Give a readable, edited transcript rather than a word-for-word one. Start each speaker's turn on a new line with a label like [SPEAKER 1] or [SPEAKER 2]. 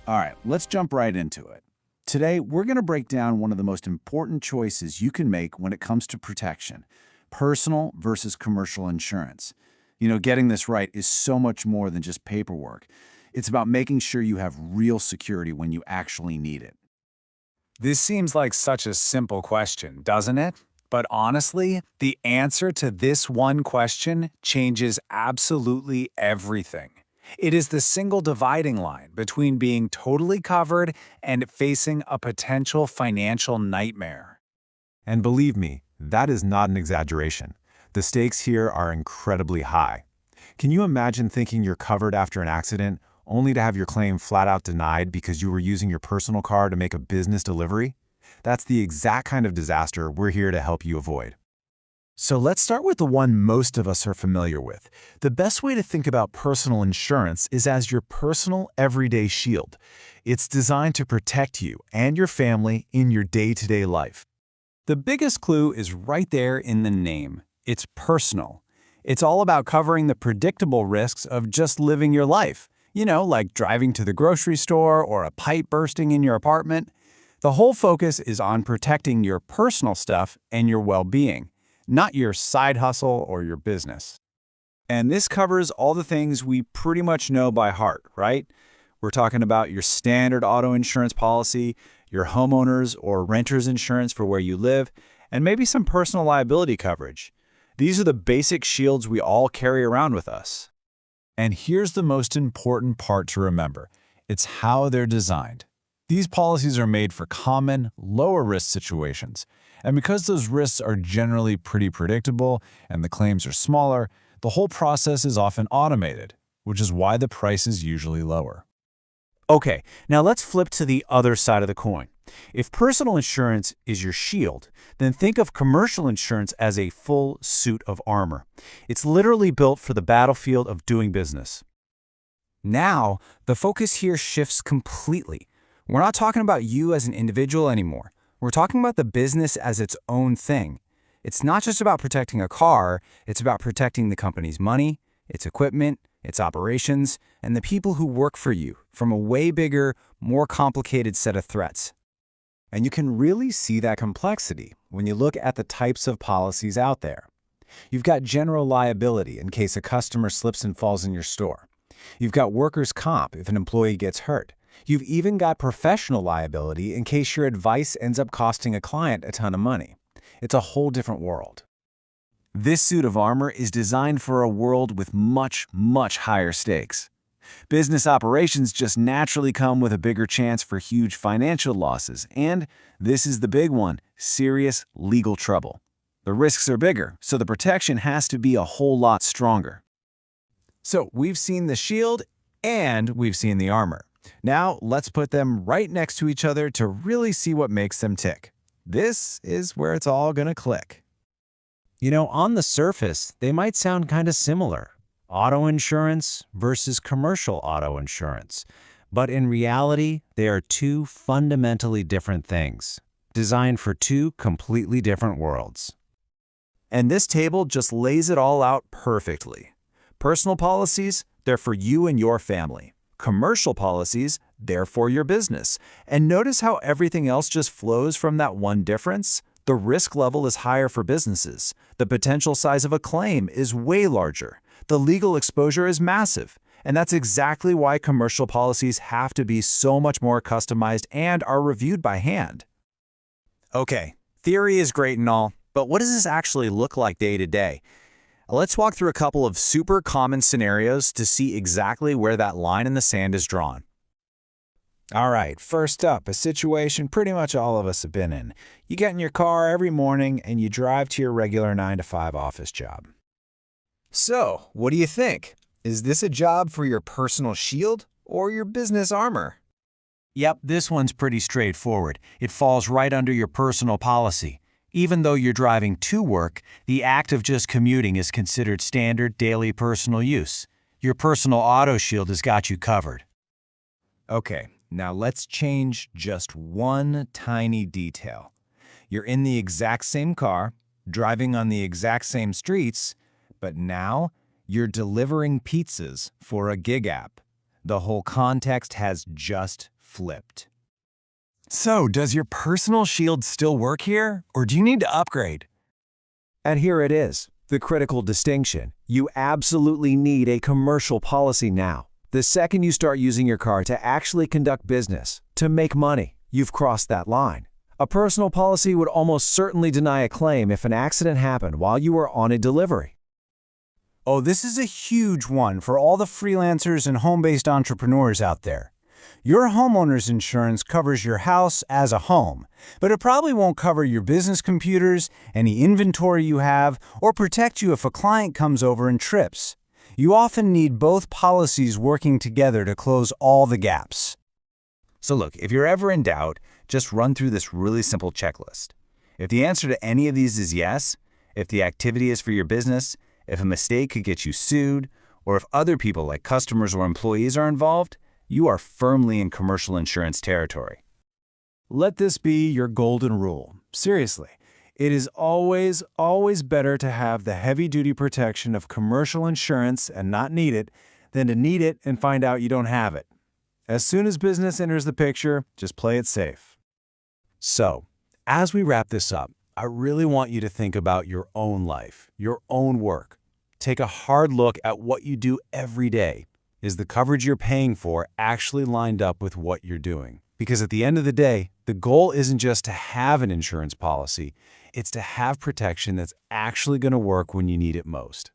[SPEAKER 1] All right, let's jump right into it. Today, we're going to break down one of the most important choices you can make when it comes to protection: personal versus commercial insurance. Getting this right is so much more than just paperwork. It's about making sure you have real security when you actually need it.
[SPEAKER 2] This seems like such a simple question, doesn't it? But honestly, the answer to this one question changes absolutely everything. It is the single dividing line between being totally covered and facing a potential financial nightmare.
[SPEAKER 3] And believe me, that is not an exaggeration. The stakes here are incredibly high. Can you imagine thinking you're covered after an accident, only to have your claim flat out denied because you were using your personal car to make a business delivery? That's the exact kind of disaster we're here to help you avoid.
[SPEAKER 4] So let's start with the one most of us are familiar with. The best way to think about personal insurance is as your personal everyday shield. It's designed to protect you and your family in your day-to-day life.
[SPEAKER 2] The biggest clue is right there in the name. It's personal. It's all about covering the predictable risks of just living your life. Like driving to the grocery store or a pipe bursting in your apartment. The whole focus is on protecting your personal stuff and your well-being, not your side hustle or your business. And this covers all the things we pretty much know by heart, right? We're talking about your standard auto insurance policy, your homeowners or renters insurance for where you live, and maybe some personal liability coverage. These are the basic shields we all carry around with us. And here's the most important part to remember. It's how they're designed. These policies are made for common, lower-risk situations. And because those risks are generally pretty predictable and the claims are smaller, the whole process is often automated, which is why the price is usually lower.
[SPEAKER 1] Okay, now let's flip to the other side of the coin. If personal insurance is your shield, then think of commercial insurance as a full suit of armor. It's literally built for the battlefield of doing business.
[SPEAKER 2] Now, the focus here shifts completely. We're not talking about you as an individual anymore. We're talking about the business as its own thing. It's not just about protecting a car, it's about protecting the company's money, its equipment, its operations, and the people who work for you from a way bigger, more complicated set of threats.
[SPEAKER 5] And you can really see that complexity when you look at the types of policies out there. You've got general liability in case a customer slips and falls in your store. You've got workers' comp if an employee gets hurt. You've even got professional liability in case your advice ends up costing a client a ton of money. It's a whole different world.
[SPEAKER 1] This suit of armor is designed for a world with much, much higher stakes. Business operations just naturally come with a bigger chance for huge financial losses, and this is the big one: serious legal trouble. The risks are bigger, so the protection has to be a whole lot stronger.
[SPEAKER 4] So we've seen the shield and we've seen the armor. Now let's put them right next to each other to really see what makes them tick. This is where it's all going to click.
[SPEAKER 5] On the surface, they might sound kind of similar. Auto insurance versus commercial auto insurance. But in reality, they are two fundamentally different things, designed for two completely different worlds.
[SPEAKER 1] And this table just lays it all out perfectly. Personal policies, they're for you and your family. Commercial policies, they're for your business. And notice how everything else just flows from that one difference? The risk level is higher for businesses. The potential size of a claim is way larger. The legal exposure is massive. And that's exactly why commercial policies have to be so much more customized and are reviewed by hand.
[SPEAKER 2] Okay, theory is great and all, but what does this actually look like day to day? Let's walk through a couple of super common scenarios to see exactly where that line in the sand is drawn.
[SPEAKER 4] All right, first up, a situation pretty much all of us have been in. You get in your car every morning and you drive to your regular 9-to-5 office job. So, what do you think? Is this a job for your personal shield or your business armor?
[SPEAKER 1] Yep, this one's pretty straightforward. It falls right under your personal policy. Even though you're driving to work, the act of just commuting is considered standard daily personal use. Your personal auto shield has got you covered.
[SPEAKER 4] Okay, now let's change just one tiny detail. You're in the exact same car, driving on the exact same streets, but now you're delivering pizzas for a gig app. The whole context has just
[SPEAKER 2] flipped.
[SPEAKER 5] So, does your personal shield still work here, or do you need to upgrade?
[SPEAKER 1] And here it is, the critical distinction. You absolutely need a commercial policy now. The second you start using your car to actually conduct business, to make money, you've crossed that line. A personal policy would almost certainly deny a claim if an accident happened while you were on a delivery.
[SPEAKER 2] Oh, this is a huge one for all the freelancers and home-based entrepreneurs out there. Your homeowner's insurance covers your house as a home, but it probably won't cover your business computers, any inventory you have, or protect you if a client comes over and trips. You often need both policies working together to close all the gaps.
[SPEAKER 4] So look, if you're ever in doubt, just run through this really simple checklist. If the answer to any of these is yes, if the activity is for your business, if a mistake could get you sued, or if other people like customers or employees are involved, you are firmly in commercial insurance territory.
[SPEAKER 5] Let this be your golden rule. Seriously, it is always, always better to have the heavy-duty protection of commercial insurance and not need it than to need it and find out you don't have it. As soon as business enters the picture, just play it safe. So, as we wrap this up, I really want you to think about your own life, your own work. Take a hard look at what you do every day. Is the coverage you're paying for actually lined up with what you're doing? Because at the end of the day, the goal isn't just to have an insurance policy, it's to have protection that's actually going to work when you need it most.